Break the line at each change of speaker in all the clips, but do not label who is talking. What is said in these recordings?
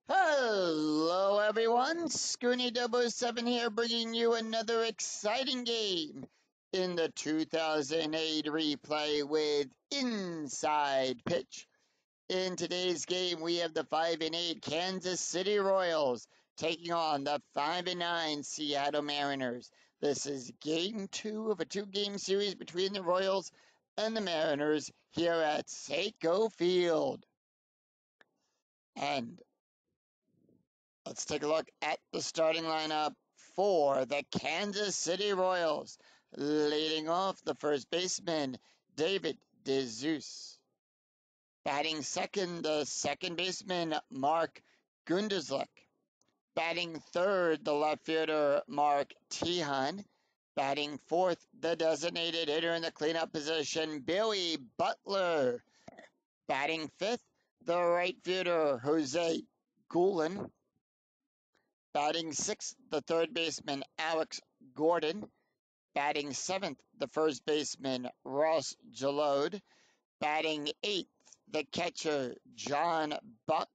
Hello everyone, Scooney007 here bringing you another exciting game in the 2008 replay with Inside Pitch. In today's game we have the 5-8 Kansas City Royals taking on the 5-9 Seattle Mariners. This is game 2 of a 2-game series between the Royals and the Mariners here at Safeco Field. And let's take a look at the starting lineup for the Kansas City Royals. Leading off, the first baseman, David DeZeus. Batting second, the second baseman, Mark Gunderslick. Batting third, the left fielder, Mark Tejan. Batting fourth, the designated hitter in the cleanup position, Billy Butler. Batting fifth, the right fielder, Jose Guillen. Batting sixth, the third baseman, Alex Gordon. Batting seventh, the first baseman, Ross Jalode. Batting eighth, the catcher, John Buck.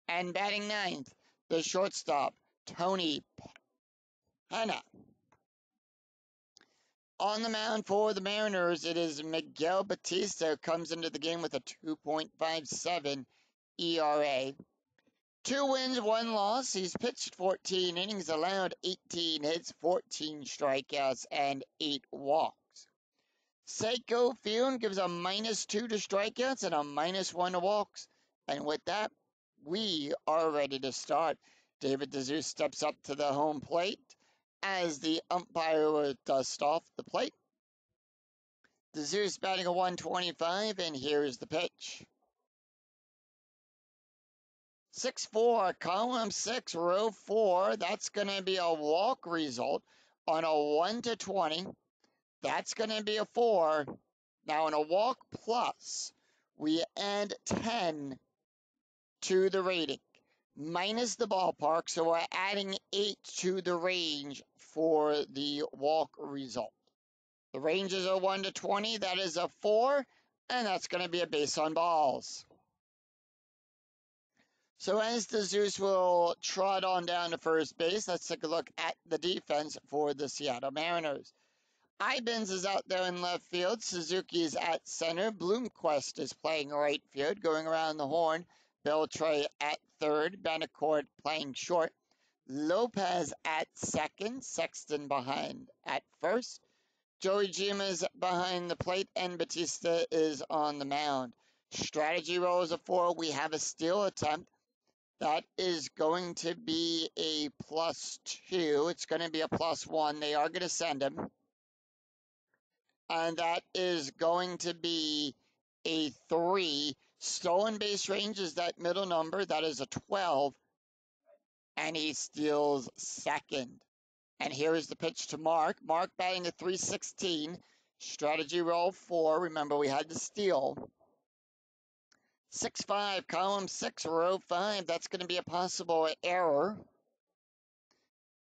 And batting ninth, the shortstop, Tony Hanna. On the mound for the Mariners, it is Miguel Batista, who comes into the game with a 2.57 ERA. 2 wins, 1 loss. He's pitched 14 innings, allowed 18 hits, 14 strikeouts, and 8 walks. Safeco Field gives a -2 to strikeouts and a -1 to walks. And with that, we are ready to start. David DeZeus steps up to the home plate as the umpire will dust off the plate. DeZeus batting a 125, and here's the pitch. 6-4, column 6, row 4. That's going to be a walk result on a 1-20. That's going to be a 4. Now, in a walk plus, we add 10 to the rating, minus the ballpark, so we're adding 8 to the range for the walk result. The range is a 1-20. That is a 4, and that's going to be a base on balls. So as DeZeus will trot on down to first base, let's take a look at the defense for the Seattle Mariners. Ibens is out there in left field. Suzuki is at center. Bloomquist is playing right field, going around the horn. Beltre at third. Betancourt playing short. Lopez at second. Sexton behind at first. Joey Jima's behind the plate, and Batista is on the mound. Strategy roll is a 4. We have a steal attempt. That is going to be a +2. It's going to be a +1. They are going to send him. And that is going to be a 3. Stolen base range is that middle number. That is a 12. And he steals second. And here is the pitch to Mark. Mark batting a 316. Strategy roll 4. Remember, we had the steal. 6-5, column 6, row 5. That's going to be a possible error.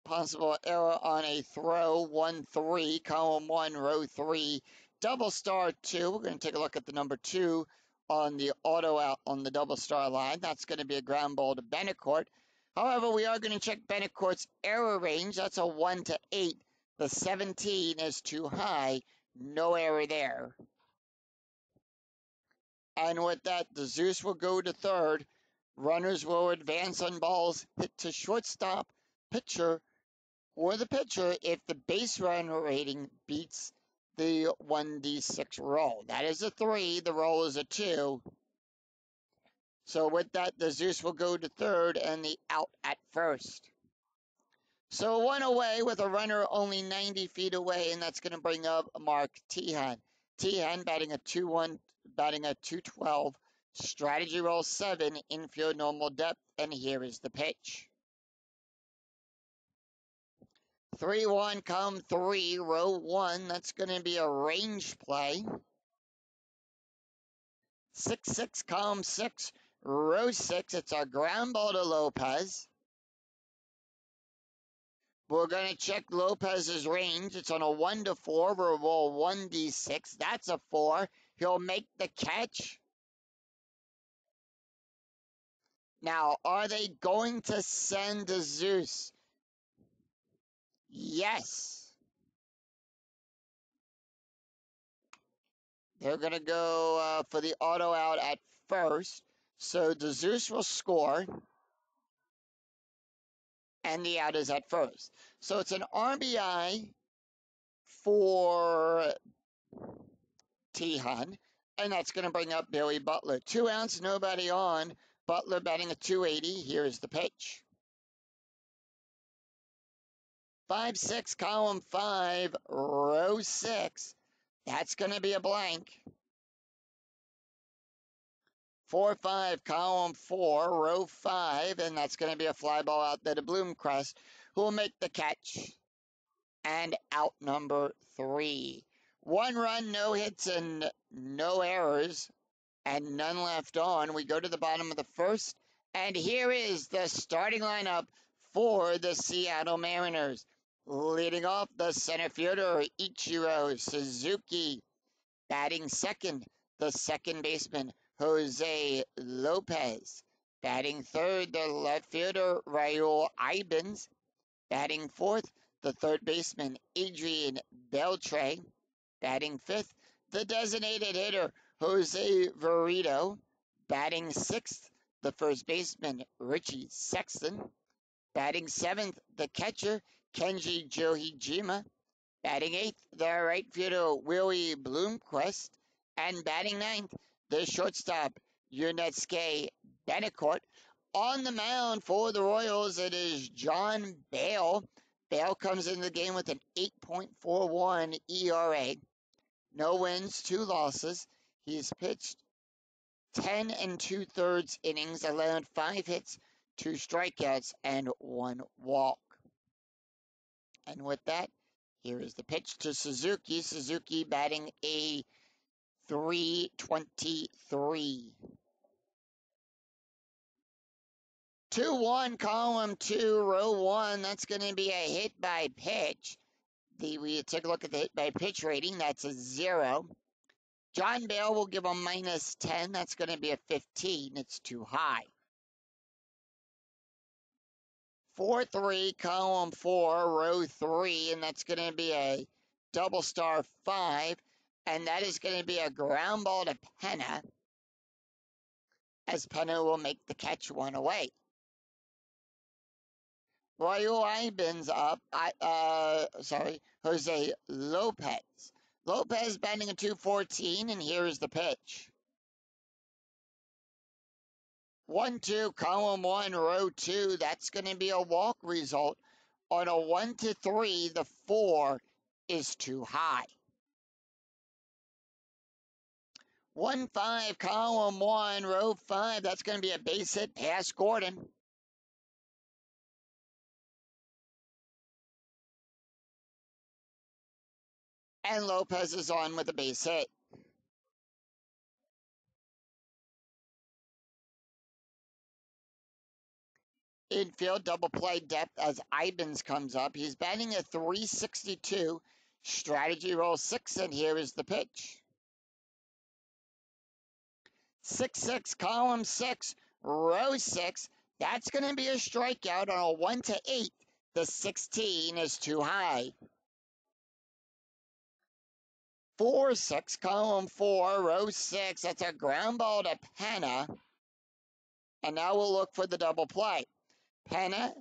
Possible error on a throw. 1-3, column 1, row 3. Double star 2. We're going to take a look at the number 2 on the auto out on the double star line. That's going to be a ground ball to Betancourt. However, we are going to check Betancourt's error range. That's a 1-8. The 17 is too high. No error there. And with that, DeZeus will go to third. Runners will advance on balls hit to shortstop. Pitcher or the pitcher if the base run rating beats the 1d6 roll. That is a 3. The roll is a 2. So with that, DeZeus will go to third and the out at first. So 1 away with a runner only 90 feet away, and that's going to bring up Mark Tejan. Tejan batting a 2-1, batting a 212. Strategy roll 7, infield normal depth, and here is the pitch. 3-1, column 3, row 1. That's going to be a range play. 6-6, column 6, row 6. It's a ground ball to Lopez. We're going to check Lopez's range. It's on a 1-4. We'll roll 1d6. That's a 4. He'll make the catch. Now, are they going to send Zeus? Yes. They're going to go for the auto out at first. So Zeus will score, and the out is at first. So it's an RBI for Tejan, and that's going to bring up Billy Butler. 2 outs, nobody on. Butler batting a 280. Here's the pitch. 5-6, column 5, row 6. That's going to be a blank. 4-5, column 4, row 5, and that's going to be a fly ball out there to Bloomcrest, who will make the catch. And out number 3. 1 run, no hits, and no errors, and none left on. We go to the bottom of the first, and here is the starting lineup for the Seattle Mariners. Leading off, the center fielder, Ichiro Suzuki. Batting second, the second baseman, Jose Lopez. Batting third, the left fielder, Raul Ibens. Batting fourth, the third baseman, Adrian Beltre. Batting fifth, the designated hitter, Jose Verito. Batting sixth, the first baseman, Richie Sexton. Batting seventh, the catcher, Kenji Johijima. Batting eighth, the right fielder, Willie Bloomquist. And batting ninth, the shortstop, Yunetsuke Betancourt. On the mound for the Royals, it is John Bale. Bale comes into the game with an 8.41 ERA. No wins, 2 losses. He's pitched 10 2/3 innings, allowed 5 hits, 2 strikeouts, and 1 walk. And with that, here is the pitch to Suzuki. Suzuki batting a .323. 2-1, column 2, row 1. That's going to be a hit by pitch. We took a look at the hit by pitch rating. That's a 0. John Bale will give a -10. That's going to be a 15. It's too high. 4-3, column 4, row 3, and that's going to be a double star 5, and that is going to be a ground ball to Penna, as Penna will make the catch 1 away. Raul Ibens up, Jose Lopez. Lopez batting a .214, and here is the pitch. 1-2, column 1, row 2. That's going to be a walk result. On a 1-3, the 4 is too high. 1-5, column 1, row 5. That's going to be a base hit past Gordon. And Lopez is on with a base hit. Infield double play depth as Ibens comes up. He's batting a .362. Strategy roll 6, and here is the pitch. 6-6, column 6, row 6. That's going to be a strikeout on a 1-8. The 16 is too high. 4-6, column 4, row 6. That's a ground ball to Penna. And now we'll look for the double play. Penna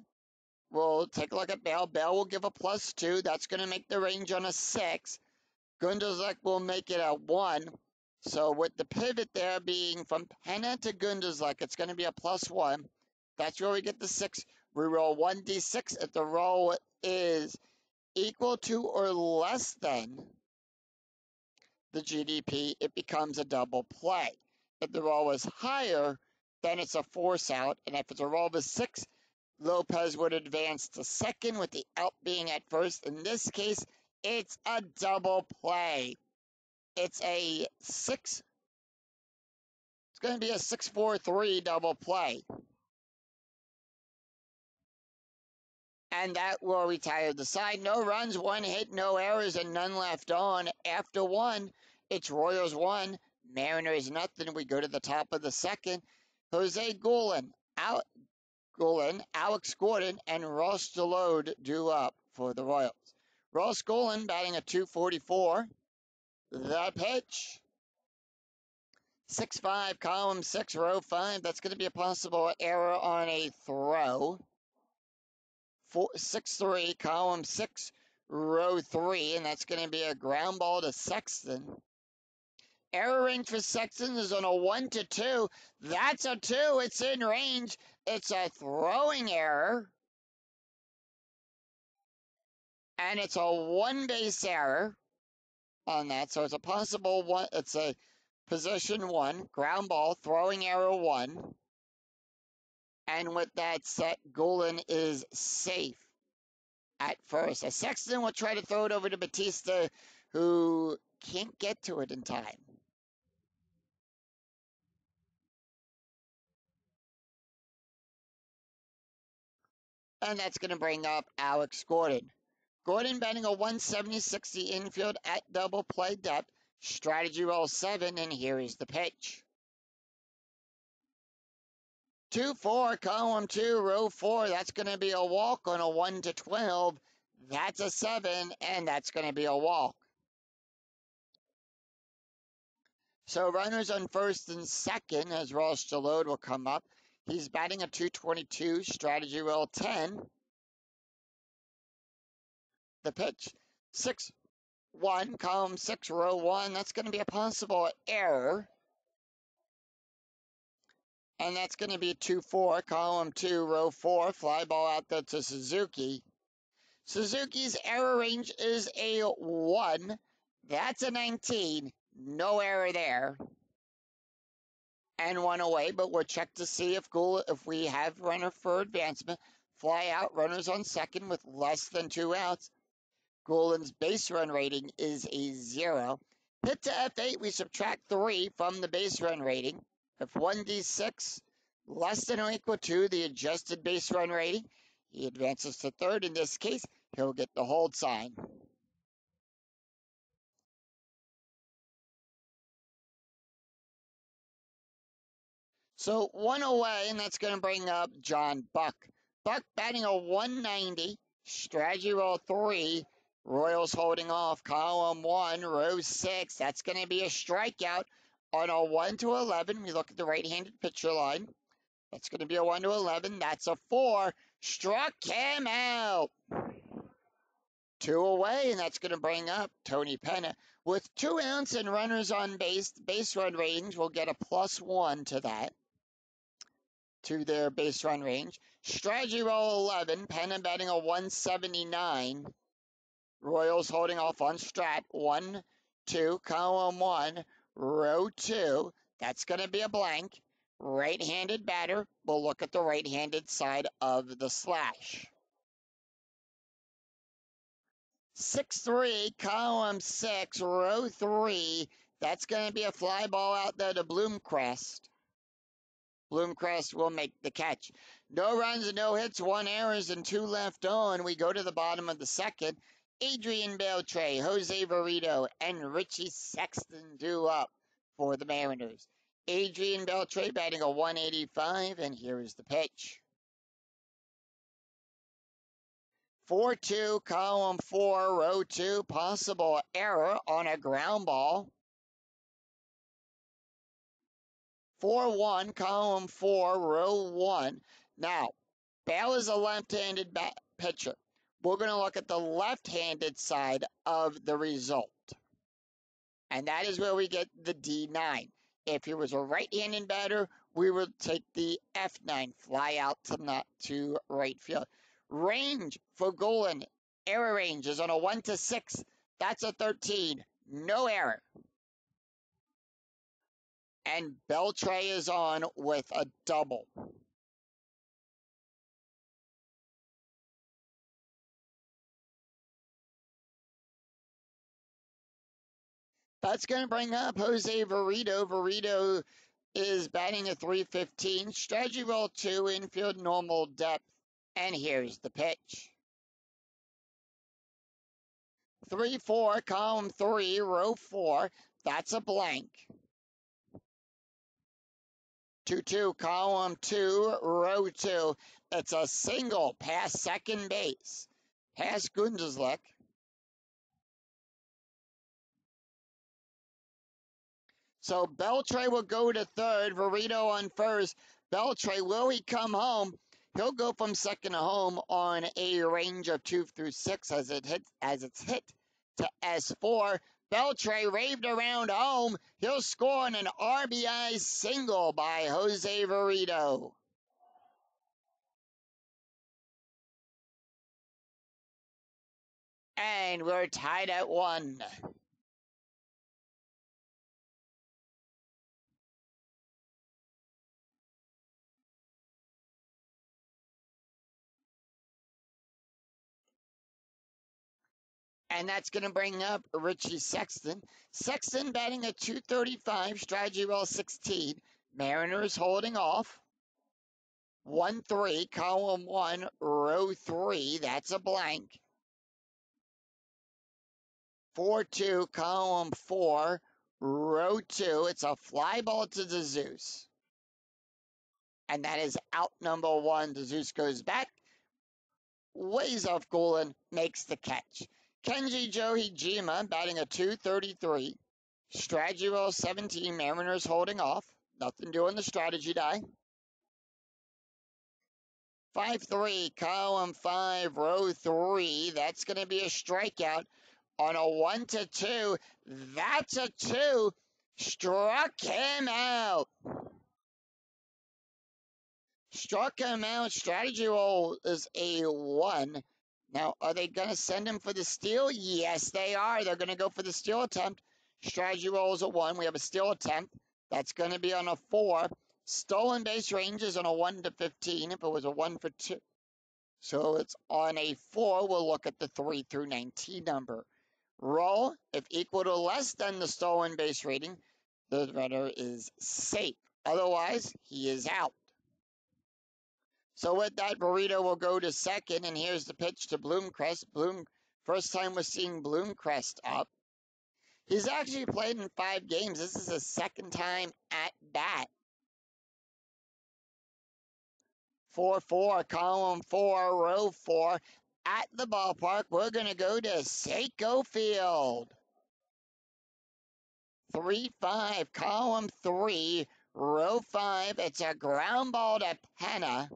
will take a look at Bell. Bell will give a +2. That's going to make the range on a 6. Gunderzuck will make it a 1. So with the pivot there being from Penna to Gunderzuck, it's going to be a +1. That's where we get the 6. We roll 1d6. If the roll is equal to or less than the GDP, it becomes a double play. If the roll is higher, then it's a force out. And if it's a roll of a 6, Lopez would advance to second with the out being at first. In this case, it's a double play. It's a 6. It's going to be a 6-4-3 double play. And that will retire the side. No runs, 1 hit, no errors, and none left on. After 1, it's Royals 1, Mariners nothing. We go to the top of the second. Jose Guillen Alex Gordon, and Ross DeLode due up for the Royals. Ross Gordon batting a .244. The pitch. 6-5, column 6, row 5. That's going to be a possible error on a throw. 6-3, column 6, row 3, and that's going to be a ground ball to Sexton. Error range for Sexton is on a 1-2. That's a 2. It's in range. It's a throwing error. And it's a one-base error on that. So it's a possible one. It's a position 1, ground ball, throwing error 1. And with that set, Golan is safe at first. As Sexton will try to throw it over to Batista, who can't get to it in time. And that's going to bring up Alex Gordon. Gordon batting a 170-60 infield at double play depth. Strategy roll 7, and here is the pitch. 2-4, column 2, row 4. That's going to be a walk on a 1-12. That's a 7, and that's going to be a walk. So runners on first and second as Ross DeLode will come up. He's batting a 222, strategy roll 10. The pitch, 6-1, column 6, row 1. That's going to be a possible error. And that's going to be 2-4, column 2, row 4. Fly ball out there to Suzuki. Suzuki's error range is a 1. That's a 19. No error there. And 1 away, but we'll check to see if we have runner for advancement. Fly out, runners on second with less than 2 outs. Golan's base run rating is a 0. Hit to F8, we subtract 3 from the base run rating. If 1d6 less than or equal to the adjusted base run rating, he advances to third. In this case, he'll get the hold sign. So 1 away, and that's going to bring up John Buck. Buck batting a 190, strategy roll 3. Royals holding off, column 1, row 6. That's going to be a strikeout on a 1-11. We look at the right-handed pitcher line. That's going to be a 1-11. That's a 4. Struck him out. 2 away, and that's going to bring up Tony Penna. With 2 outs and runners on base, the base run range will get a +1 to that, to their base run range. Strategy roll 11, Penna batting a 179. Royals holding off on strat. 1-2, column 1, row 2. That's going to be a blank. Right-handed batter. We'll look at the right-handed side of the slash. 6-3, column 6, row 3. That's going to be a fly ball out there to Bloomcrest. Bloomcrest will make the catch. No runs and no hits, 1 errors and 2 left on. We go to the bottom of the second. Adrian Beltre, Jose Verito, and Richie Sexton due up for the Mariners. Adrian Beltre batting a 185, and here is the pitch. 4-2, column 4, row 2, possible error on a ground ball. 4-1, column 4, row 1. Now, Bale is a left-handed pitcher. We're going to look at the left-handed side of the result. And that is where we get the D9. If he was a right-handed batter, we would take the F9, fly out to right field. Range for Golan, error range is on a 1-6. That's a 13. No error. And Beltre is on with a double. That's going to bring up Jose Verito. Verito is batting a 315. Strategy roll 2, infield normal depth. And here's the pitch. 3-4, column 3, row 4. That's a blank. 2-2, column 2, row 2. It's a single past second base. Past Gundelsuck. So Beltre will go to third, Verito on first. Beltre, will he come home? He'll go from second to home on a range of 2 through 6 as it's hit to S4. Beltre raved around home. He'll score on an RBI single by Jose Verito. And we're tied at 1. And that's going to bring up Richie Sexton. Sexton batting at 235, strategy roll 16. Mariners holding off. 1-3, column 1, row 3. That's a blank. 4-2, column 4, row 2. It's a fly ball to DeZeus. And that is out number 1. DeZeus goes back. Ways off Golan, makes the catch. Kenji Johijima batting a 233. Strategy roll 17, Mariners holding off. Nothing doing the strategy die. 5-3, column 5, row 3. That's going to be a strikeout on a 1-2. That's a 2. Struck him out. Struck him out. Strategy roll is a 1. Now, are they going to send him for the steal? Yes, they are. They're going to go for the steal attempt. Strategy roll is a 1. We have a steal attempt. That's going to be on a 4. Stolen base range is on a 1-15 if it was a 1 for 2. So it's on a 4. We'll look at the 3 through 19 number. Roll, if equal to less than the stolen base rating, the runner is safe. Otherwise, he is out. So with that, Burrito will go to second, and here's the pitch to Bloomcrest. First time we're seeing Bloomcrest up. He's actually played in 5 games. This is his second time at bat. 4-4, column 4, row 4. At the ballpark, we're going to go to Seiko Field. 3-5, column 3, row 5. It's a ground ball to Penna.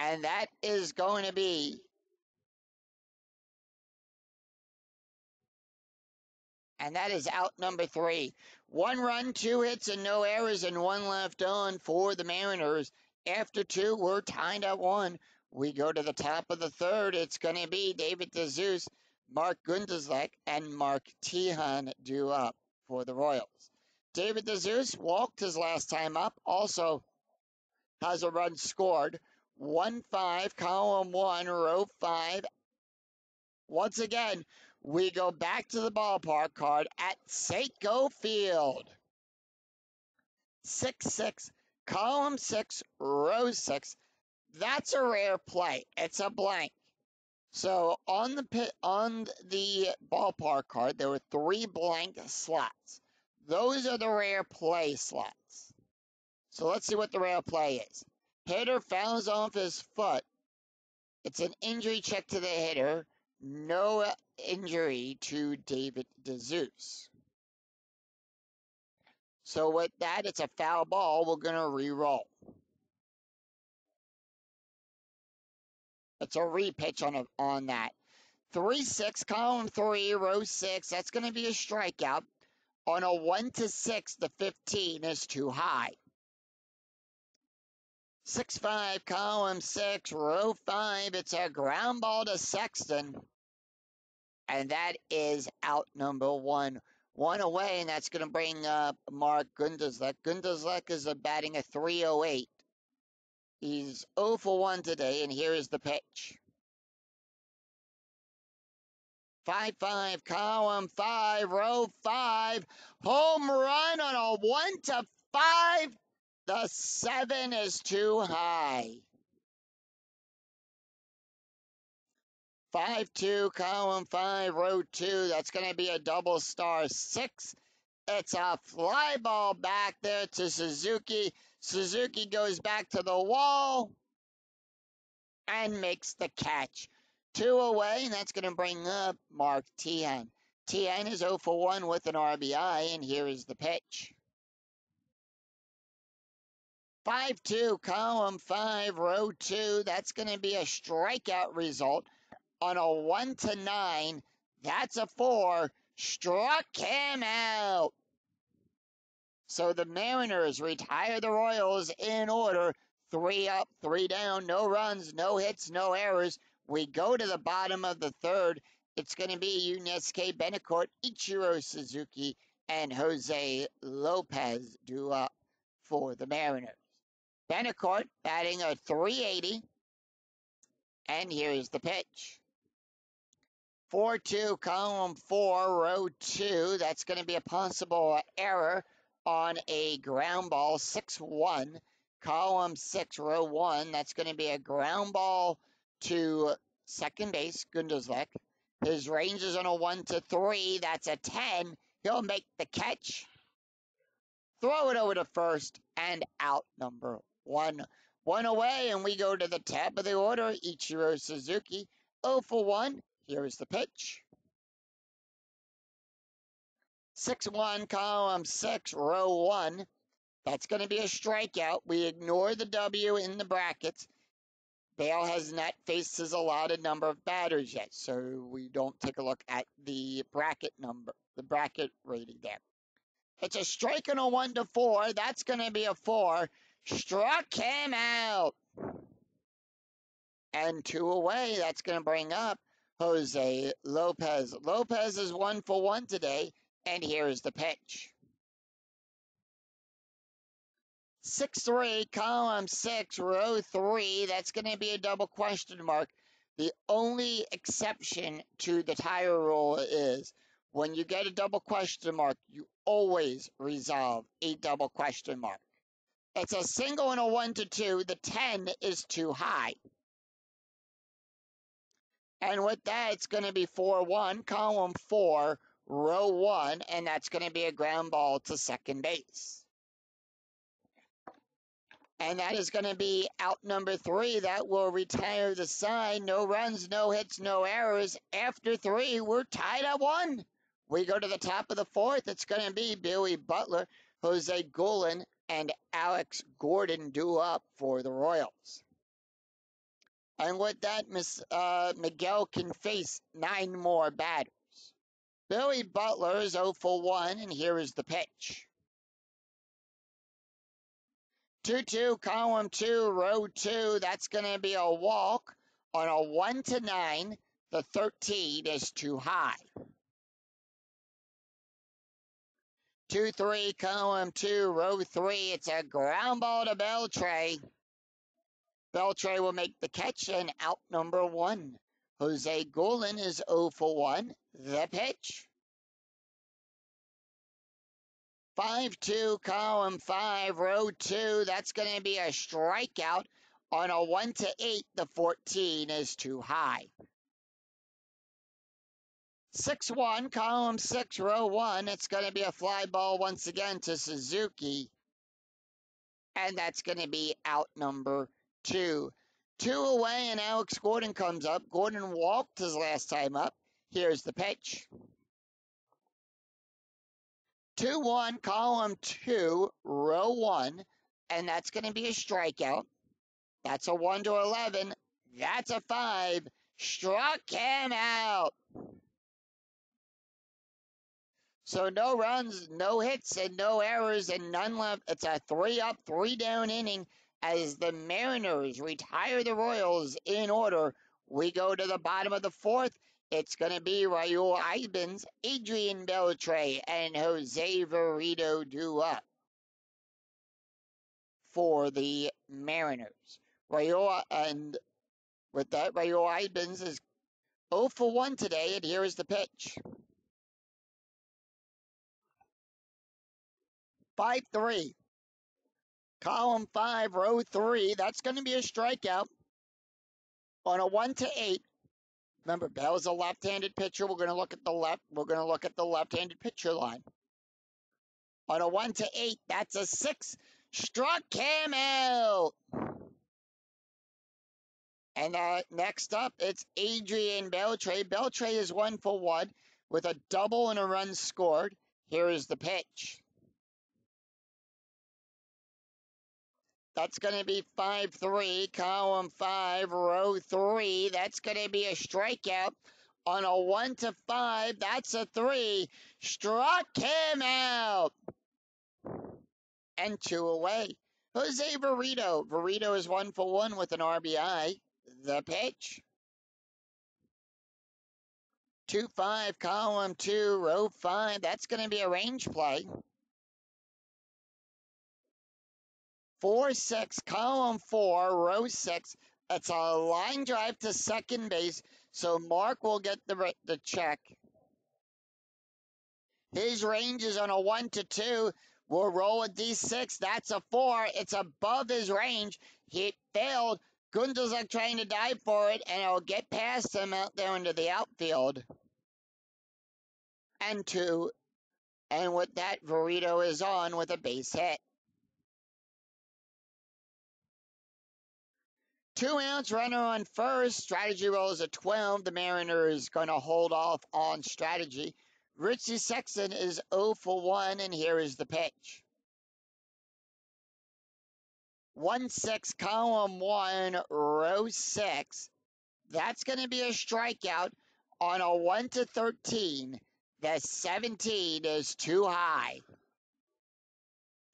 And that is going to be out number 3. 1 run, 2 hits, and no errors, and 1 left on for the Mariners. After 2, we're tied at 1. We go to the top of the 3rd. It's going to be David DeZeus, Mark Gundelsuck, and Mark Tejan due up for the Royals. David DeZeus walked his last time up, also has a run scored. 1-5, column 1, row 5. Once again, we go back to the ballpark card at Seiko Field. 6-6, column 6, row 6. That's a rare play. It's a blank. So on the ballpark card, there were 3 blank slots. Those are the rare play slots. So let's see what the rare play is. Hitter fouls off his foot. It's an injury check to the hitter. No injury to David DeZeus. So with that, it's a foul ball. We're going to re-roll. It's a repitch on that. 3-6, column 3, row 6. That's going to be a strikeout. On a 1-6, the 15 is too high. 6-5, column 6, row 5. It's a ground ball to Sexton. And that is out number 1. 1 away, and that's going to bring up Mark Gundelsuck. Gundelsuck is batting a 308. He's 0 for 1 today, and here is the pitch. 5-5, column 5, row 5. Home run on a 1-5. The 7 is too high. 5-2, column 5, row 2. That's going to be a double star 6. It's a fly ball back there to Suzuki. Suzuki goes back to the wall and makes the catch. 2 away, and that's going to bring up Mark Teahen. Teahen is 0 for 1 with an RBI, and here is the pitch. 5-2, column 5, row 2. That's going to be a strikeout result on a 1-9. That's a 4. Struck him out. So the Mariners retire the Royals in order. 3 up, 3 down, no runs, no hits, no errors. We go to the bottom of the third. It's going to be Yuniesky Betancourt, Ichiro Suzuki, and Jose Lopez due up for the Mariners. Betancourt batting a .380, and here's the pitch. 4-2, column 4, row 2. That's going to be a possible error on a ground ball. 6-1, column 6, row 1. That's going to be a ground ball to second base, Gundelzek. His range is on a 1-3. That's a 10. He'll make the catch. Throw it over to first and out number 1. 1 away, and we go to the top of the order. Ichiro Suzuki, 0 for 1. Here is the pitch. 6-1, column 6, row 1. That's going to be a strikeout. We ignore the W in the brackets. Bale has not faced his allotted number of batters yet, so we don't take a look at the bracket number, the bracket rating there. It's a strike on a 1-4. That's going to be a 4. Struck him out. And 2 away. That's going to bring up Jose Lopez. Lopez is 1 for 1 today, and here's the pitch. 6-3, column 6, row 3. That's going to be a double question mark. The only exception to the tire rule is when you get a double question mark, you always resolve a double question mark. It's a single and a 1-2. The 10 is too high. And with that, it's going to be 4-1, column 4, row 1, and that's going to be a ground ball to second base. And that is going to be out number 3. That will retire the side. No runs, no hits, no errors. After 3, we're tied at 1. We go to the top of the 4th. It's going to be Billy Butler, Jose Goulin, and Alex Gordon due up for the Royals. And with that, Miguel can face 9 more batters. Billy Butler is 0 for 1, and here is the pitch. 2-2, column 2, row 2. That's going to be a walk on a 1-9. The 13 is too high. 2-3, column 2, row 3. It's a ground ball to Beltre. Beltre will make the catch, and out number 1. Jose Goulin is 0 for 1. The pitch. 5-2, column 5, row 2. That's going to be a strikeout on a 1-8. The 14 is too high. 6-1, column 6, row 1. It's going to be a fly ball once again to Suzuki. And that's going to be out number 2. 2 away, and Alex Gordon comes up. Gordon walked his last time up. Here's the pitch. 2-1, column 2, row 1, and that's going to be a strikeout. That's a 1-11. That's a 5. Struck him out. So no runs, no hits, and no errors, and none left. It's a 3 up, 3 down inning as the Mariners retire the Royals in order. We go to the bottom of the 4th. It's going to be Raul Ibens, Adrian Beltre, and Jose Verito due up for the Mariners. And with that, Raul Ibens is 0 for 1 today, and here is the pitch. 5-3, column 5, row 3. That's going to be a strikeout on a 1-8. Remember, Bell's a left-handed pitcher. We're going to look at the left. We're going to look at the left-handed pitcher line. On a 1 to 8, that's a 6. Struck him out. And next up, it's Adrian Beltre. Beltre is 1 for 1 with a double and a run scored. Here is the pitch. That's going to be 5-3, column 5, row 3. That's going to be a strikeout. On a 1 to 5, that's a 3. Struck him out. And 2 away. Jose Verito. Verito is 1 for 1 with an RBI. The pitch. 2-5, column 2, row 5. That's going to be a range play. 4-6, column 4, row 6. That's a line drive to second base, so Mark will get the check. His range is on a 1 to 2. We'll roll a D6. That's a 4. It's above his range. He failed. Gundel's trying to dive for it, and it'll get past him out there into the outfield. And 2. And with that, Verito is on with a base hit. 2 outs, runner on first. Strategy rolls a 12. The Mariner is going to hold off on strategy. Richie Sexson is 0 for 1, and here is the pitch. 1-6, column 1, row 6. That's going to be a strikeout on a 1 to 13. The 17 is too high.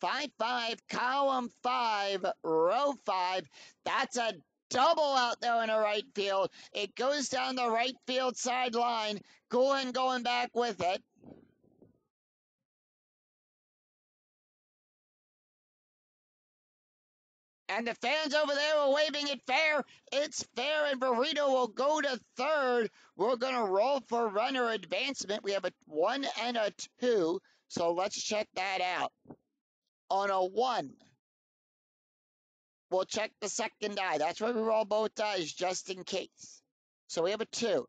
5-5, column 5, row 5. That's a double out there in the right field. It goes down the right field sideline. Gulen going back with it. And the fans over there are waving it fair. It's fair, and Verito will go to third. We're going to roll for runner advancement. We have a 1 and a 2, so let's check that out. On a 1, we'll check the second die. That's why we roll both dies, just in case. So we have a 2.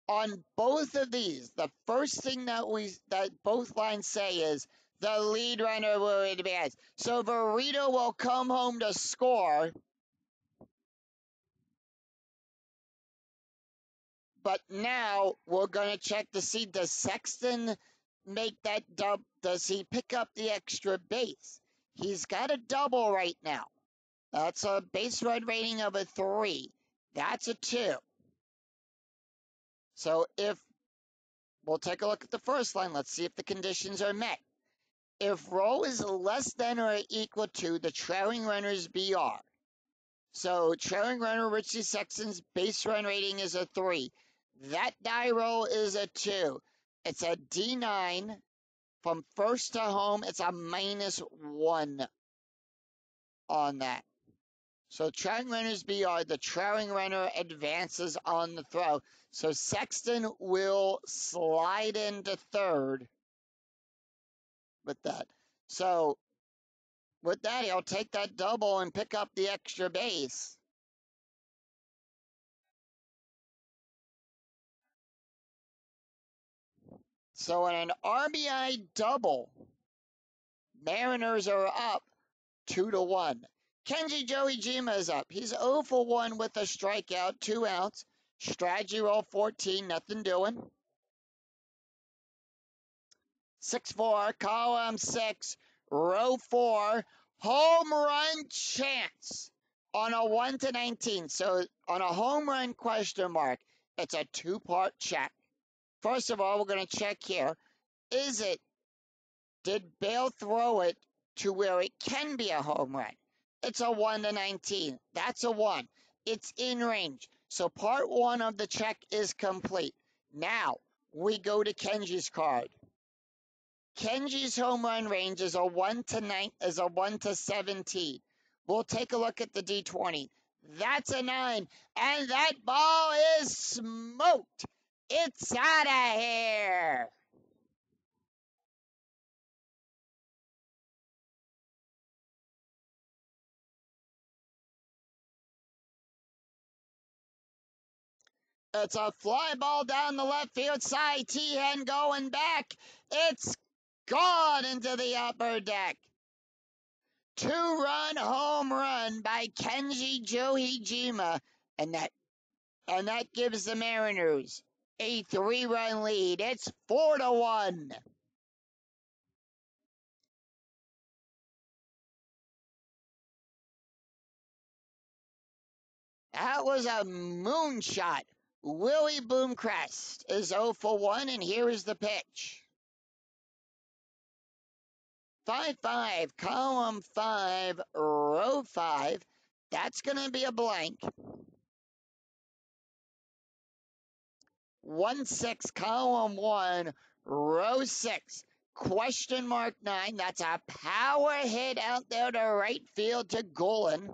On both of these, the first thing that both lines say is the lead runner will advance. So Verito will come home to score. But now we're going to check to see, does Sexton make that dub? Does he pick up the extra base? He's got a double right now. That's a base run rating of a 3. That's a 2. So if we'll take a look at the first line, let's see if the conditions are met. If row is less than or equal to the trailing runner's BR. So trailing runner Richie Sexton's base run rating is a 3. That die roll is a 2. It's a D9 from first to home. It's a -1 on that. So trailing runners BR, the trailing runner advances on the throw. So Sexton will slide into third with that. So with that, he'll take that double and pick up the extra base. So in an RBI double, Mariners are up 2-1. Kenji Joey-Jima is up. He's 0 for 1 with a strikeout, 2 outs. Strategy roll 14, nothing doing. 6-4, column 6, row 4, home run chance on a 1 to 19. So on a home run question mark, it's a 2-part check. First of all, we're going to check here. Did Bale throw it to where it can be a home run? It's a 1 to 19. That's a 1. It's in range. So part 1 of the check is complete. Now we go to Kenji's card. Kenji's home run range is a 1 to 17. We'll take a look at the D20. That's a 9, and that ball is smoked. It's out of here. It's a fly ball down the left field side. T-Hen going back. It's Gone into the upper deck. 2-run home run by Kenji Johijima, and that gives the Mariners a 3-run lead. It's 4-1. That was a moonshot. Willie Boomcrest is 0 for 1, and here is the pitch. 5-5, column 5, row 5. That's going to be a blank. 1-6, column 1, row 6. Question mark 9. That's a power hit out there to right field to Golan.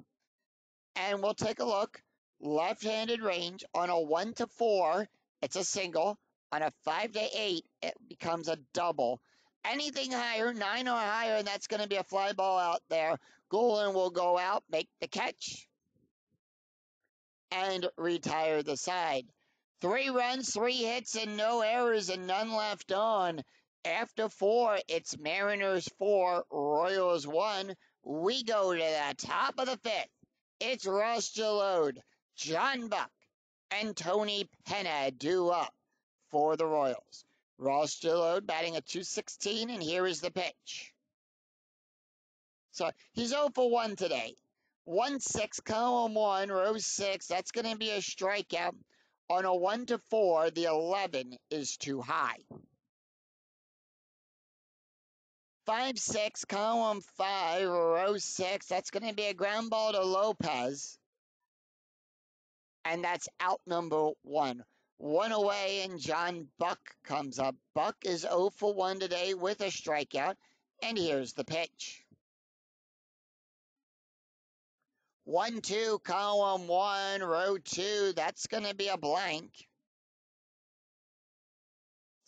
And we'll take a look. Left-handed range on a 1-4, it's a single. On a 5-8, it becomes a double. Anything higher, 9 or higher, and that's going to be a fly ball out there. Golan will go out, make the catch, and retire the side. 3 runs, 3 hits, and no errors, and none left on. After 4, it's Mariners 4, Royals 1. We go to the top of the 5th. It's Ross Jalode, John Buck, and Tony Penna due up for the Royals. Ross Jalode batting at .216, and here is the pitch. So he's 0 for 1 today. 1-6, column 1, row 6. That's going to be a strikeout. On a 1-4, the 11 is too high. 5-6, column 5, row 6. That's going to be a ground ball to Lopez. And that's out number 1. 1 away, and John Buck comes up. Buck is 0 for 1 today with a strikeout. And here's the pitch. 1-2, column 1, row 2. That's going to be a blank.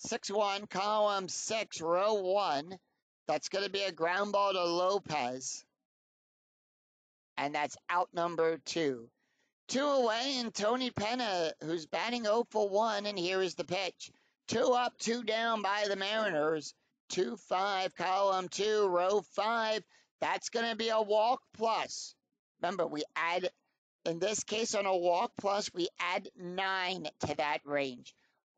6-1, column 6, row 1. That's going to be a ground ball to Lopez. And that's out number 2. 2 away, and Tony Penna, who's batting 0 for 1, and here is the pitch. 2 up, 2 down by the Mariners. 2-5, column 2, row 5. That's going to be a walk plus. Remember, we add, in this case, on a walk plus, we add 9 to that range.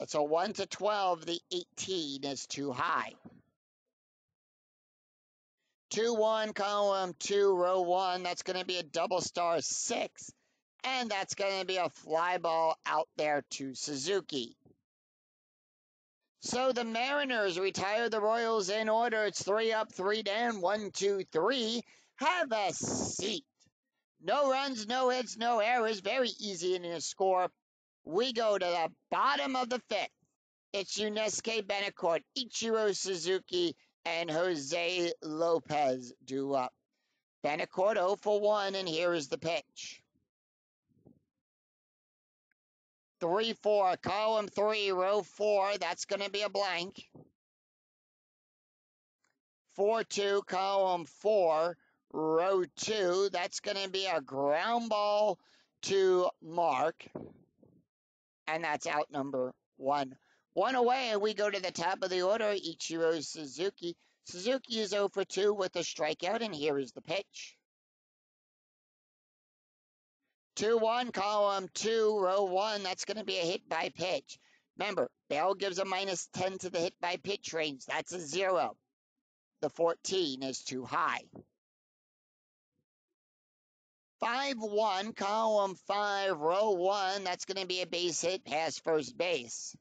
So 1-12, the 18 is too high. 2-1, column 2, row 1. That's going to be a double star 6. And that's going to be a fly ball out there to Suzuki. So the Mariners retire the Royals in order. It's 3 up, 3 down, 1, 2, 3. Have a seat. No runs, no hits, no errors. Very easy in a score. We go to the bottom of the 5th. It's Yunesuke Betancourt, Ichiro Suzuki, and Jose Lopez due up. Betancourt 0 for 1, and here is the pitch. 3-4, column 3, row 4. That's going to be a blank. 4-2, column 4, row 2. That's going to be a ground ball to Mark. And that's out number 1. 1 away, and we go to the top of the order, Ichiro Suzuki. Suzuki is 0 for 2 with a strikeout, and here is the pitch. 2-1, column 2, row 1. That's going to be a hit by pitch. Remember, Bell gives a -10 to the hit by pitch range. That's a 0. The 14 is too high. 5-1, column 5, row 1. That's going to be a base hit past first base.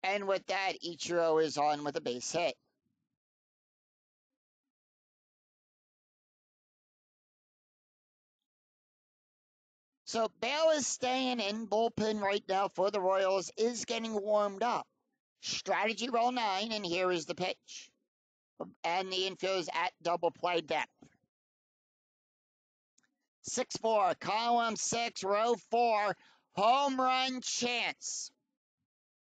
And with that, Ichiro is on with a base hit. So Bell is staying in. Bullpen right now for the Royals is getting warmed up. Strategy roll 9, and here is the pitch. And the infield is at double play depth. 6-4, column 6, row 4. Home run chance.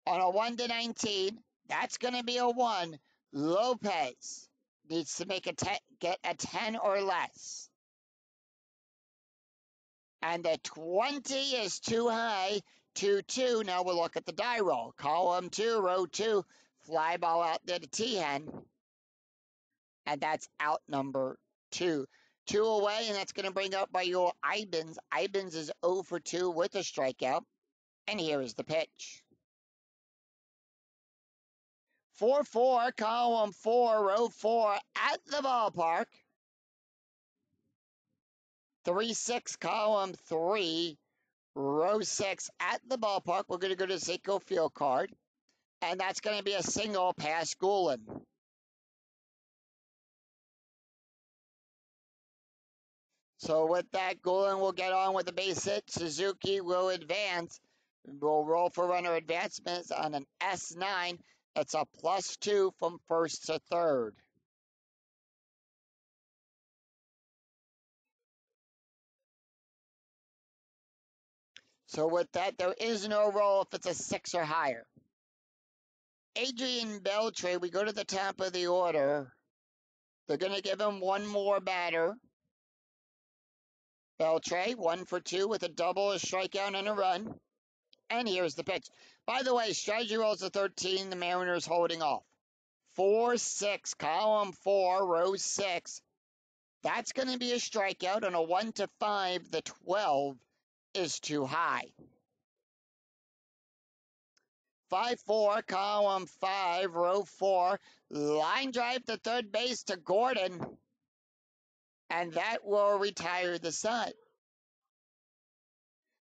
On a 1-19, that's going to be a 1. Lopez needs to make get a 10 or less. And the 20 is too high. 2-2. Now we'll look at the die roll. Column 2, row 2, fly ball out there to T-Hen. And that's out number 2. 2 away, and that's going to bring up by your Ibens. Ibens is 0 for 2 with a strikeout. And here is the pitch. 4-4, column 4, row 4 at the ballpark. 3-6, column 3, row 6 at the ballpark. We're going to go to Seiko Field card. And that's going to be a single past Gulen. So with that, Gulen will get on with the base hit. Suzuki will advance. We'll roll for runner advancements on an S9. It's a +2 from first to third. So with that, there is no roll if it's a 6 or higher. Adrian Beltre, we go to the top of the order. They're going to give him one more batter. Beltre, 1 for 2 with a double, a strikeout, and a run. And here's the pitch. By the way, strategy rolls a 13, the Mariners holding off. 4-6, column 4, row 6. That's going to be a strikeout. On a 1-5, the 12 is too high. 5-4, column 5, row 4. Line drive to third base to Gordon. And that will retire the side.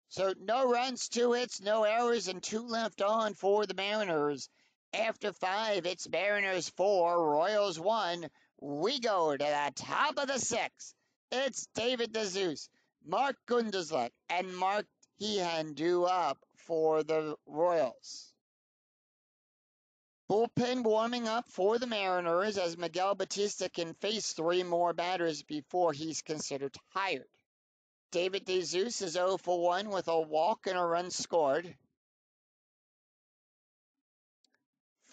So no runs, 2 hits, no errors, and 2 left on for the Mariners. After 5, it's Mariners 4, Royals 1. We go to the top of the 6th. It's David DeZeus, Mark Gundelsuck, and Mark Teahen due up for the Royals. Bullpen warming up for the Mariners as Miguel Batista can face 3 more batters before he's considered hired. David DeZeus is 0 for 1 with a walk and a run scored.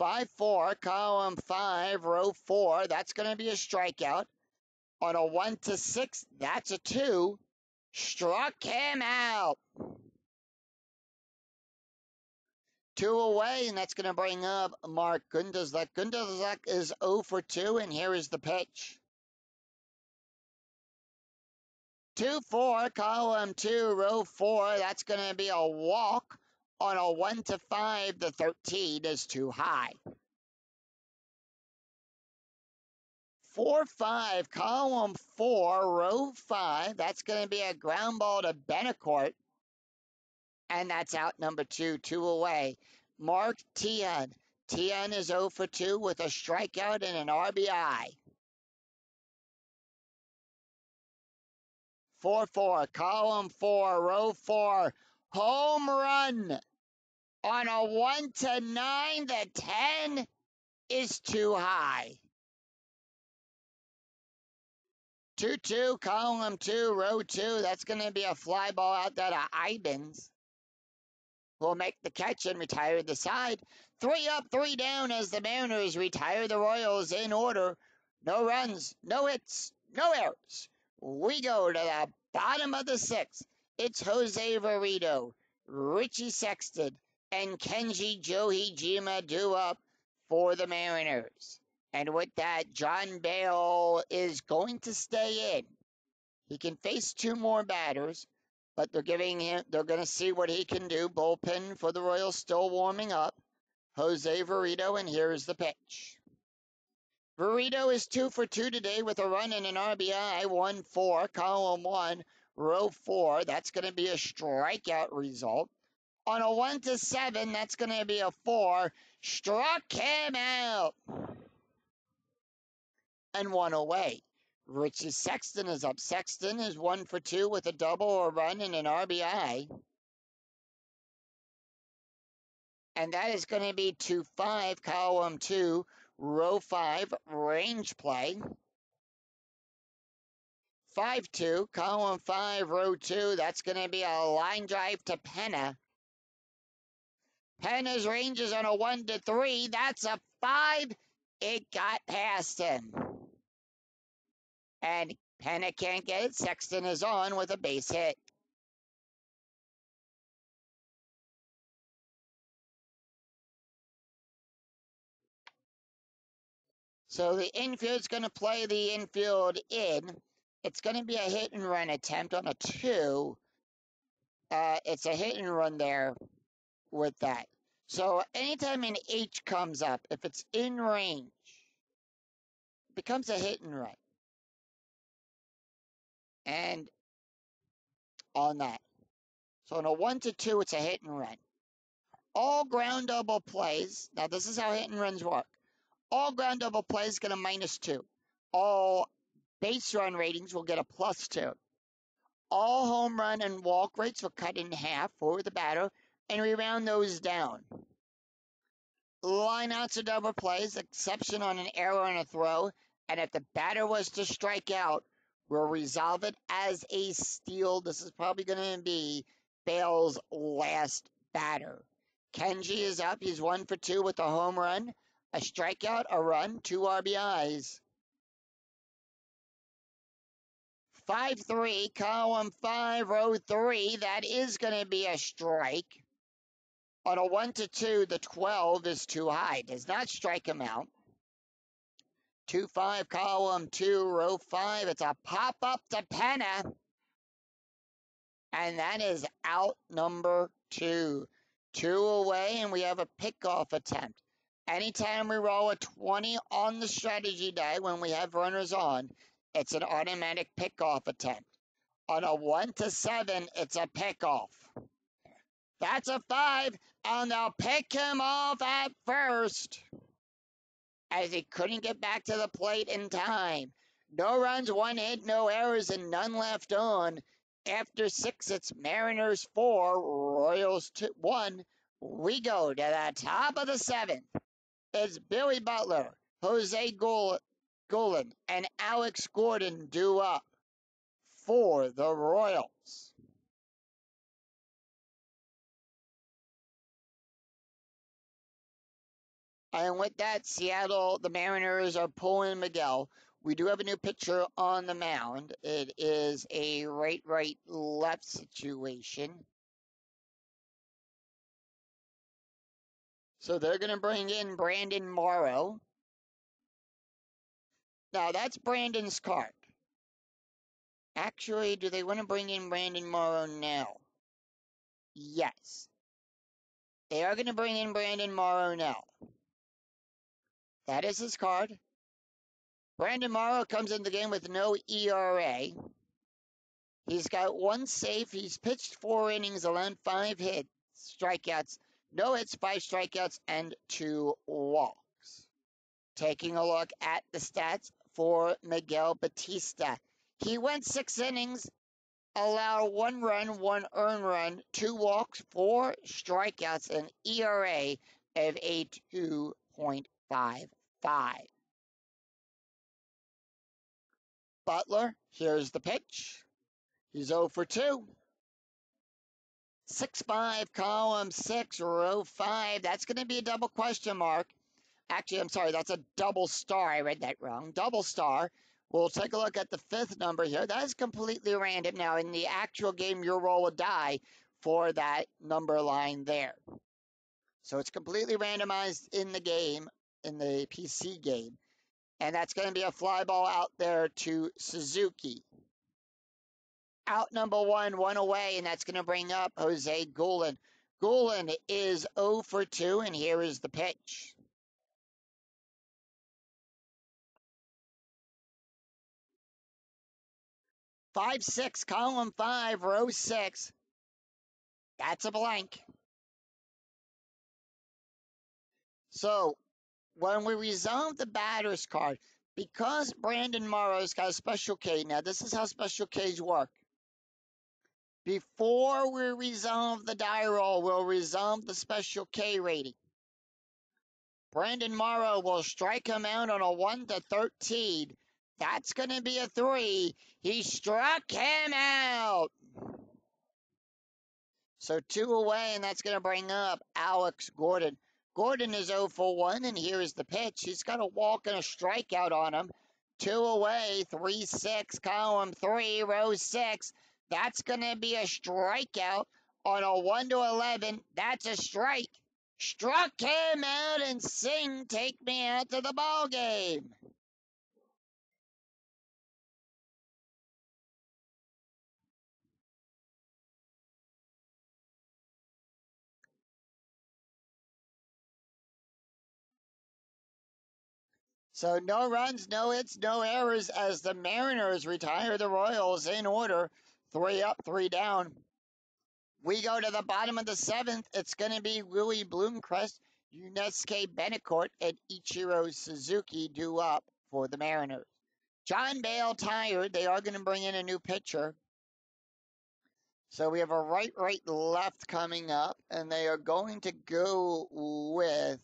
5-4, column 5, row 4. That's going to be a strikeout. On a 1-6, that's a 2. Struck him out. 2 away, and that's going to bring up Mark Gundelsuck. Gundelsuck is 0 for 2, and here is the pitch. 2-4, column 2, row 4. That's going to be a walk. On a 1-5, the 13 is too high. 4-5, column 4, row 5. That's going to be a ground ball to Betancourt. And that's out number 2, 2 away. Mark Teahen. Teahen is 0 for 2 with a strikeout and an RBI. 4-4, column 4, row 4. Home run. On a 1-9, the 10 is too high. 2-2, column 2, row 2. That's going to be a fly ball out there to Ibens. Will make the catch and retire the side. 3 up, 3 down as the Mariners retire the Royals in order. No runs, no hits, no errors. We go to the bottom of the 6th. It's Jose Verito, Richie Sexton, and Kenji Johijima due up for the Mariners. And with that, John Bale is going to stay in. He can face 2 more batters, but they're going to see what he can do. Bullpen for the Royals still warming up. Jose Verito, and here's the pitch. Verito is 2 for 2 today with a run and an RBI. 1-4, column 1, row 4. That's going to be a strikeout result. On a 1-7, that's going to be a 4. Struck him out. And 1 away. Richie Sexton is up. Sexton is 1 for 2 with a double, a run, and an RBI. And that is going to be 2-5, column 2, row 5, range play. 5-2, column 5, row 2. That's going to be a line drive to Penna. Penna's range is on a 1-3. That's a 5. It got past him. And Penna can't get it. Sexton is on with a base hit. So the infield's going to play the infield in. It's going to be a hit and run attempt on a 2. It's a hit and run there with that. So anytime an H comes up, if it's in range, it becomes a hit and run. And on that. So on a 1 to 2, it's a hit and run. All ground double plays, now this is how hit and runs work. All ground double plays get a -2. All base run ratings will get a +2. All home run and walk rates will cut in half for the batter, and we round those down. Lineouts are double plays, exception on an error and a throw, and if the batter was to strike out, we'll resolve it as a steal. This is probably going to be Bale's last batter. Kenji is up. He's 1 for 2 with a home run, a strikeout, a run, 2 RBIs. 5-3, column 5, row 3. That is going to be a strike. On a 1 to 2, the 12 is too high. Does not strike him out. 2-5, column 2, row 5. It's a pop-up to Penna. And that is out number 2. 2 away, and we have a pickoff attempt. Anytime we roll a 20 on the strategy die when we have runners on, it's an automatic pickoff attempt. On a 1 to 7, it's a pickoff. That's a 5, and they'll pick him off at first, as he couldn't get back to the plate in time. No runs, 1 hit, no errors, and none left on. After 6, it's Mariners 4, Royals 1. We go to the top of the 7th. It's Billy Butler, Jose Golan, and Alex Gordon due up for the Royals. And with that, Seattle, the Mariners are pulling Miguel. We do have a new pitcher on the mound. It is a right-left situation. So they're going to bring in Brandon Morrow. Now, that's Brandon's card. Actually, do they want to bring in Brandon Morrow now? Yes. They are going to bring in Brandon Morrow now. That is his card. Brandon Morrow comes in the game with no ERA. He's got 1 save. He's pitched 4 innings, allowed 5 hits, strikeouts, no hits, 5 strikeouts, and 2 walks. Taking a look at the stats for Miguel Batista. He went 6 innings, allowed 1 run, 1 earned run, 2 walks, 4 strikeouts, and ERA of a 2.55. Butler, here's the pitch. He's 0 for 2. 6-5, column 6, row 5. That's going to be a double question mark. Actually, I'm sorry, that's a double star. I read that wrong. Double star. We'll take a look at the 5th number here. That is completely random. Now, in the actual game, you'll roll a die for that number line there. So it's completely randomized in the game, in the PC game. And that's going to be a fly ball out there to Suzuki. Out number 1, 1 away, and that's going to bring up Jose Golan. Golan is 0 for 2, and here is the pitch. Five, 6, column 5, row 6. That's a blank. So when we resolve the batter's card, because Brandon Morrow's got a special K, now this is how special Ks work. Before we resolve the die roll, we'll resolve the special K rating. Brandon Morrow will strike him out on a 1 to 13. That's going to be a 3. He struck him out. So 2 away, and that's going to bring up Alex Gordon. Gordon is 0 for 1, and here is the pitch. He's got a walk and a strikeout on him. 2 away, 3-6, column 3, row 6. That's going to be a strikeout on a 1 to 11. That's a strike. Struck him out and sing, take me out to the ball game. So no runs, no hits, no errors as the Mariners retire the Royals in order. 3 up, 3 down. We go to the bottom of the 7th. It's going to be Louis Bloomcrest, Yunesuke Betancourt, and Ichiro Suzuki due up for the Mariners. John Bale tired. They are going to bring in a new pitcher. So we have a right, left coming up, and they are going to go with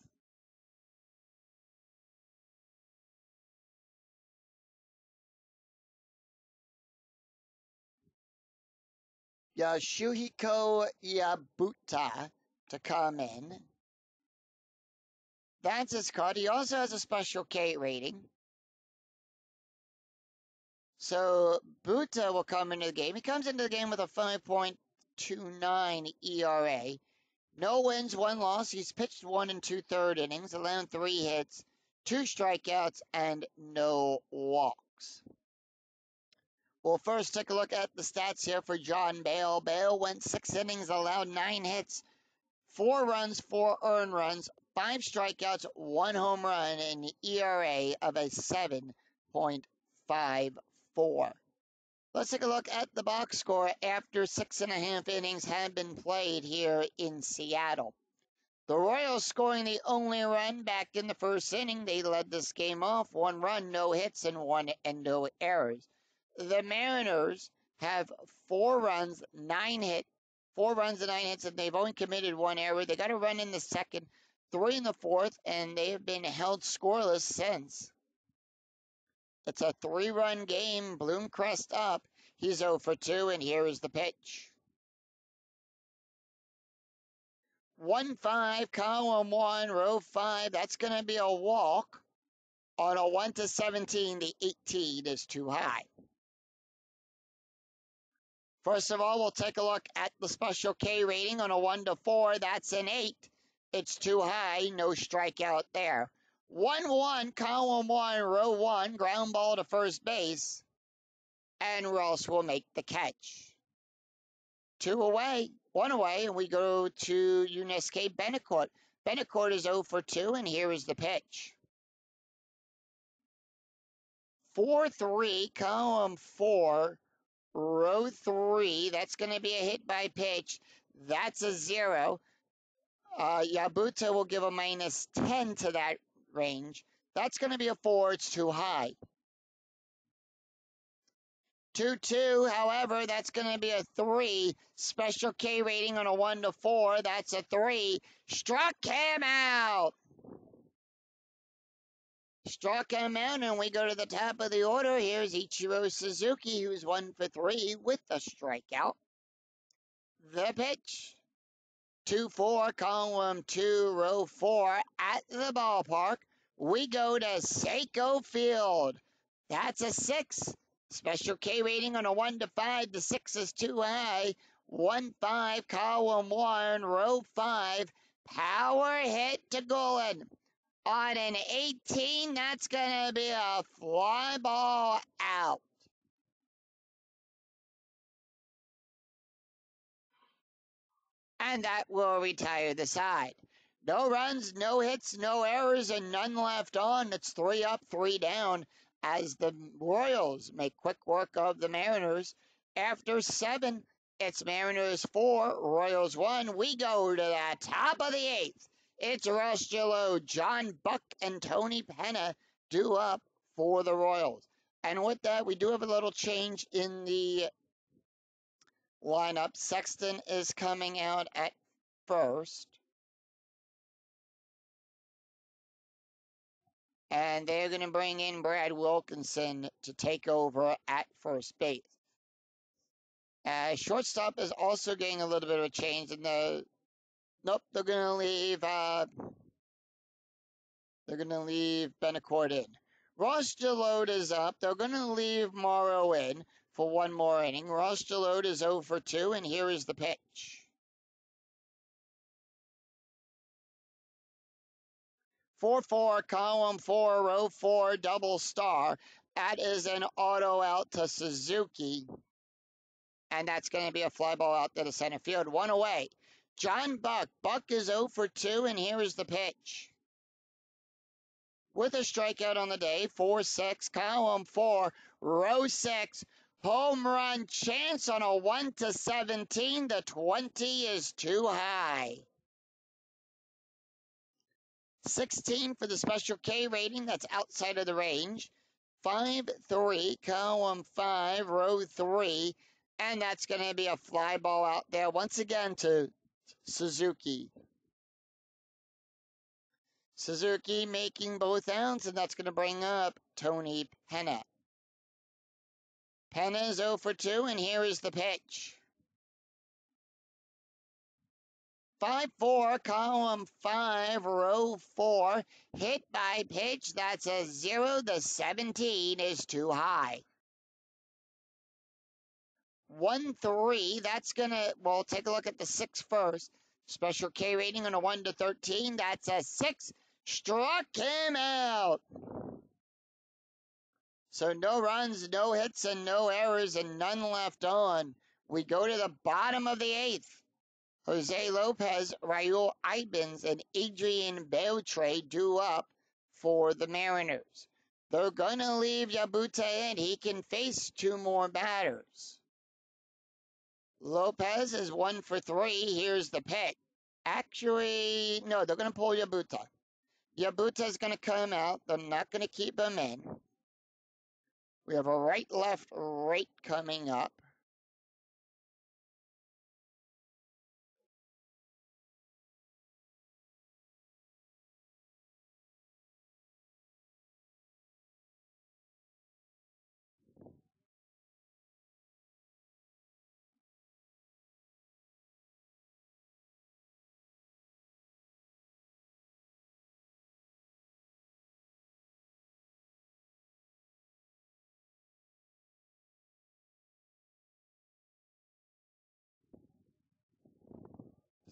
Yasuhiko Yabuta to come in. That's his card. He also has a special K rating. So Buta will come into the game. He comes into the game with a 5.29 ERA. No wins, 1 loss. He's pitched 1 and 2/3 innings, allowed 3 hits, 2 strikeouts, and no walks. We'll first take a look at the stats here for John Bale. Bale went 6 innings, allowed 9 hits, 4 runs, 4 earned runs, 5 strikeouts, 1 home run, and an ERA of a 7.54. Let's take a look at the box score after 6.5 innings have been played here in Seattle. The Royals scoring the only run back in the first inning. They led this game off. 1 run, no hits, and no errors. The Mariners have 4 runs, 9 hits, 4 runs and 9 hits, and they've only committed 1 error. They got a run in the second, 3 in the fourth, and they have been held scoreless since. It's a 3-run game. Bloomcrest up. He's 0 for 2, and here is the pitch. 1-5, column 1, row 5. That's going to be a walk. On a 1-17, the 18 is too high. First of all, we'll take a look at the special K rating. On a 1-4, that's an 8. It's too high, no strikeout there. 1-1, column 1, row 1, ground ball to first base. And Ross will make the catch. 2 away, 1 away, and we go to Yunesuke Betancourt. Betancourt is 0 for 2, and here is the pitch. 4-3, column 4, row 3. That's going to be a hit by pitch. That's a 0. Yabuta will give a -10 to that range. That's going to be a 4. It's too high. 2-2, however, that's going to be a 3. Special K rating on a 1-4. That's a 3. Struck him out. Struck him out, and we go to the top of the order. Here's Ichiro Suzuki, who's 1 for 3 with a strikeout. The pitch. 2-4, column 2, row 4 at the ballpark. We go to Seiko Field. That's a 6. Special K rating on a 1-5. The 6 is too high. 1-5, column 1, row 5. Power hit to Golan. On an 18, that's going to be a fly ball out. And that will retire the side. No runs, no hits, no errors, and none left on. It's 3 up, 3 down as the Royals make quick work of the Mariners. After 7, it's Mariners 4, Royals 1. We go to the top of the 8th. It's Ross Gilot, John Buck, and Tony Penna due up for the Royals. And with that, we do have a little change in the lineup. Sexton is coming out at first. And they're going to bring in Brad Wilkinson to take over at first base. Shortstop is also getting a little bit of a change in the... Nope, they're going to leave... They're going to leave Betancourt in. Ross Gilot is up. They're going to leave Morrow in for 1 more inning. Ross Gilot is 0 for 2, and here is the pitch. 4-4, column 4, row 4, double star. That is an auto out to Suzuki. And that's going to be a fly ball out to the center field. 1 away. John Buck. Buck is 0 for 2, and here is the pitch. with a strikeout on the day. 4-6, column 4, row 6. Home run chance on a 1-17. The 20 is too high. 16 for the special K rating. That's outside of the range. 5-3, column 5, row 3. And that's going to be a fly ball out there once again to Suzuki. Suzuki making both outs, and that's going to bring up Tony Penna. Penna is 0 for 2, and here is the pitch. 5-4, column 5, row 4. Hit by pitch. That's a 0. The 17 is too high. 1-3. That's going to, well, take a look at the 6 first. Special K rating on a 1-13. That's a 6. Struck him out. So no runs, no hits, and no errors, and none left on. We go to the bottom of the 8th. Jose Lopez, Raul Ibens, and Adrian Beltre due up for the Mariners. They're going to leave Yabuta in. He can face 2 more batters. Lopez is 1 for 3. Here's the pitch. Actually, no, they're going to pull Yabuta. Yabuta is going to come out. They're not going to keep him in. We have a right, left, right coming up.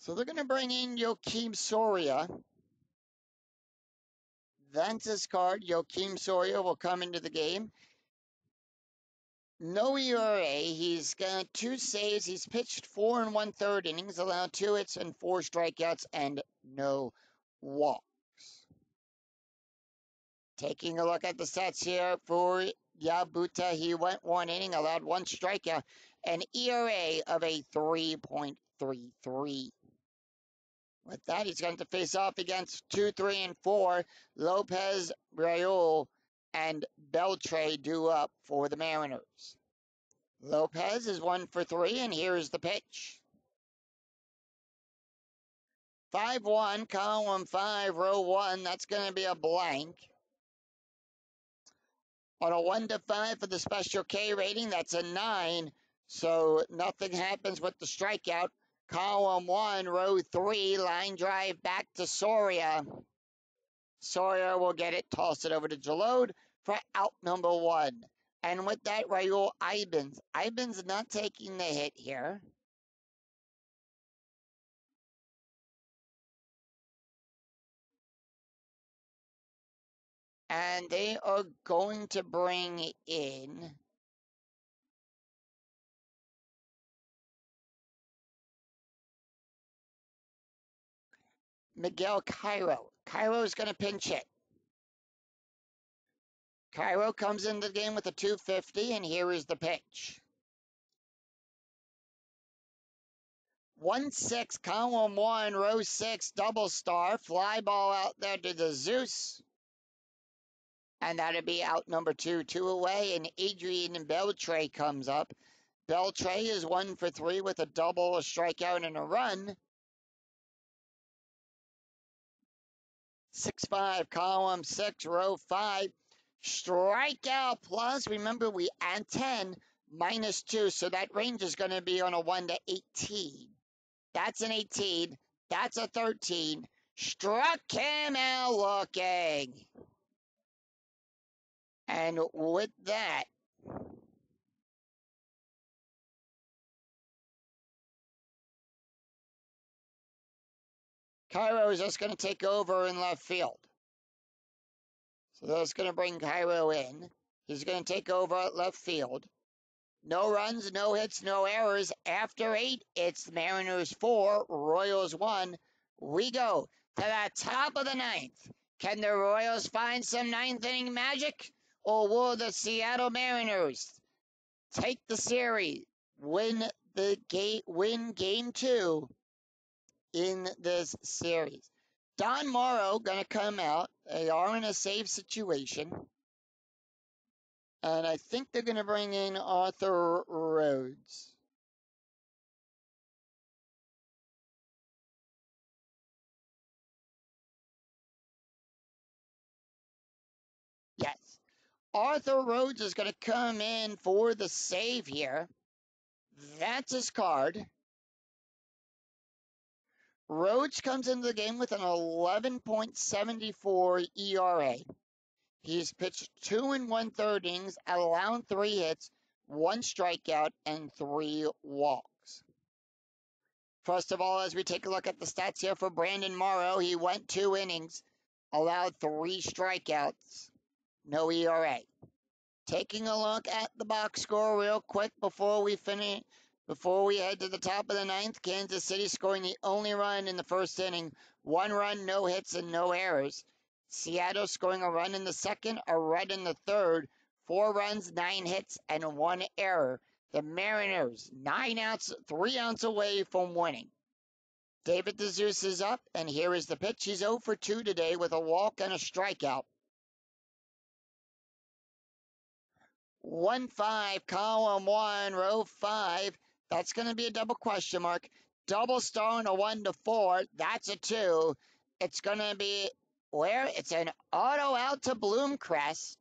So they're going to bring in Joakim Soria. That's his card. Joakim Soria will come into the game. No ERA. He's got 2 saves. He's pitched 4 1/3 innings, allowed 2 hits and 4 strikeouts, and no walks. Taking a look at the stats here for Yabuta, he went 1 inning, allowed 1 strikeout, an ERA of a 3.33. With that, he's going to face off against 2, 3, and 4. Lopez, Raul, and Beltre due up for the Mariners. Lopez is 1 for 3, and here is the pitch. 5-1, column 5, row 1. That's going to be a blank. On a 1-5 for the special K rating, that's a 9. So nothing happens with the strikeout. Column 1, row 3, line drive back to Soria. Soria will get it, toss it over to Jalode for out number 1. And with that, Raul Ibens. Ibens not taking the hit here. And they are going to bring in Miguel Cairo. Cairo is going to pinch hit. Cairo comes into the game with a 250, and here is the pitch. 1-6, column 1, row 6, double star. Fly ball out there to the Zeus. And that'll be out number 2, 2 away, and Adrian Beltre comes up. Beltre is 1 for 3 with a double, a strikeout, and a run. 6-5, column 6, row 5. Strikeout plus, remember we add 10, -2, so that range is going to be on a 1-18. That's an 18. That's a 13. Struck him out looking. And with that, Cairo is just going to take over in left field. So that's going to bring Cairo in. He's going to take over at left field. No runs, no hits, no errors. After 8, it's Mariners 4, Royals 1. We go to the top of the 9th. Can the Royals find some ninth inning magic? Or will the Seattle Mariners take the series, win game 2 in this series? Don Morrow gonna come out. They are in a save situation. And I think they're gonna bring in Arthur Rhodes. Yes. Arthur Rhodes is going to come in for the save here. That's his card. Rhodes comes into the game with an 11.74 ERA. He's pitched 2 1/3 innings, allowing 3 hits, 1 strikeout, and 3 walks. First of all, as we take a look at the stats here for Brandon Morrow, he went 2 innings, allowed 3 strikeouts, no ERA. Taking a look at the box score real quick before we head to the top of the ninth. Kansas City scoring the only run in the first inning. 1 run, no hits, and no errors. Seattle scoring a run in the second, a run in the third. 4 runs, 9 hits, and 1 error. The Mariners, 9 outs, 3 outs away from winning. David DeZeus is up, and here is the pitch. He's 0 for 2 today with a walk and a strikeout. 1-5, column 1, row 5. That's going to be a double question mark. Double star and a 1 to 4. That's a 2. It's going to be where? It's an auto out to Bloomcrest.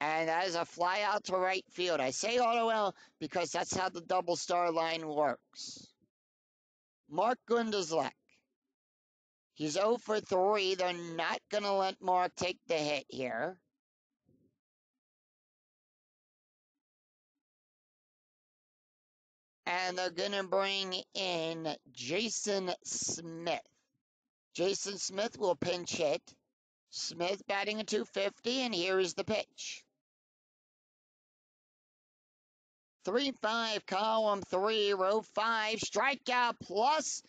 And that is a fly out to right field. I say auto out because that's how the double star line works. Mark Gundelslek. He's 0 for 3. They're not going to let Mark take the hit here. And they're going to bring in Jason Smith. Jason Smith will pinch hit. Smith batting a 250, and here is the pitch. 3-5, column 3, row 5, strikeout plus.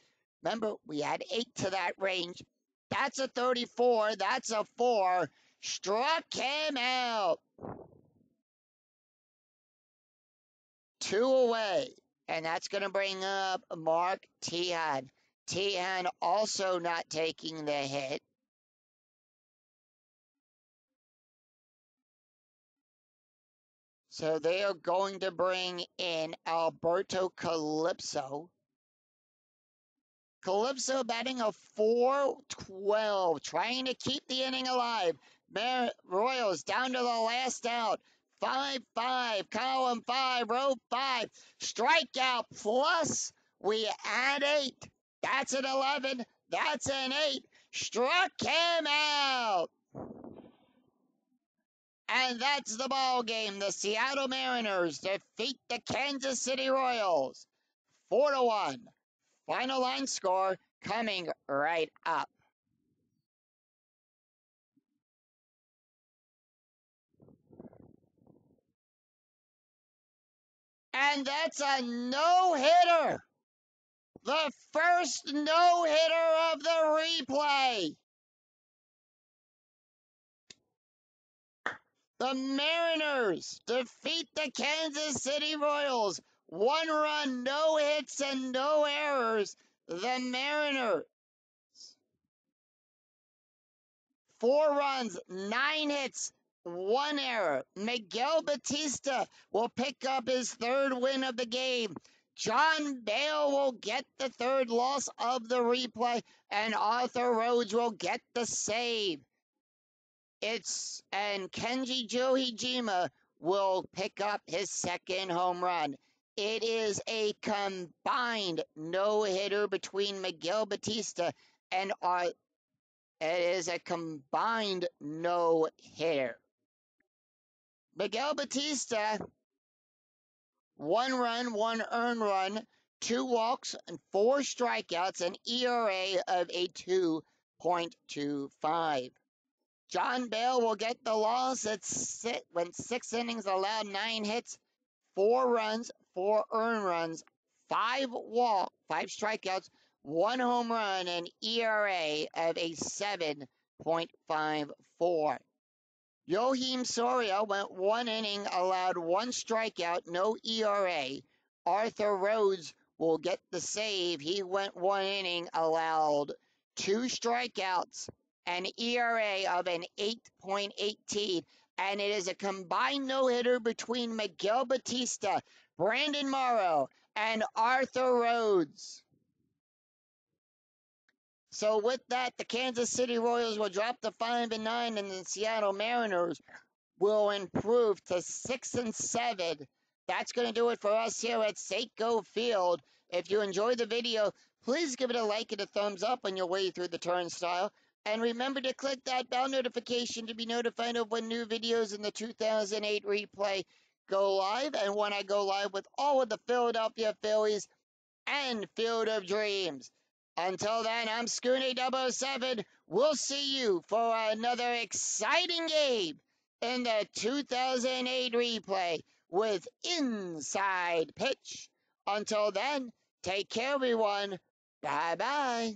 Remember, we had 8 to that range. That's a 34. That's a 4. Struck him out. 2 away. And that's going to bring up Mark Teahan. Teahan also not taking the hit. So they are going to bring in Alberto Calypso. Calypso batting a 4-12, trying to keep the inning alive. Royals down to the last out. 5-5, column 5, row 5. Strikeout plus. We add 8. That's an 11. That's an 8. Struck him out. And that's the ball game. The Seattle Mariners defeat the Kansas City Royals 4-1. Final line score coming right up. And that's a no-hitter. The first no-hitter of the replay. The Mariners defeat the Kansas City Royals. 1 run, no hits, and no errors. The Mariners. 4 runs, 9 hits, 1 error. Miguel Batista will pick up his 3rd win of the game. John Bale will get the 3rd loss of the replay, and Arthur Rhodes will get the save. And Kenji Johijima will pick up his 2nd home run. It is a combined no-hitter between Miguel Batista and it is a combined no-hitter. Miguel Batista, 1 run, 1 earned run, 2 walks, and 4 strikeouts, an ERA of a 2.25. John Bale will get the loss. Went 6 innings, allowed 9 hits, 4 runs, 4 earned runs, 5 strikeouts, 1 home run, and ERA of a 7.54. Yoheim Soria went 1 inning, allowed 1 strikeout, no ERA. Arthur Rhodes will get the save. He went 1 inning, allowed 2 strikeouts, an ERA of an 8.18. And it is a combined no-hitter between Miguel Batista, Brandon Morrow, and Arthur Rhodes. So with that, the Kansas City Royals will drop to 5-9, and the Seattle Mariners will improve to 6-7. That's going to do it for us here at Safeco Field. If you enjoyed the video, please give it a like and a thumbs up on your way through the turnstile. And remember to click that bell notification to be notified of when new videos in the 2008 replay go live, and when I go live with all of the Philadelphia Phillies and Field of Dreams. Until then, I'm Scooney007. We'll see you for another exciting game in the 2008 replay with Inside Pitch. Until then, take care, everyone. Bye-bye.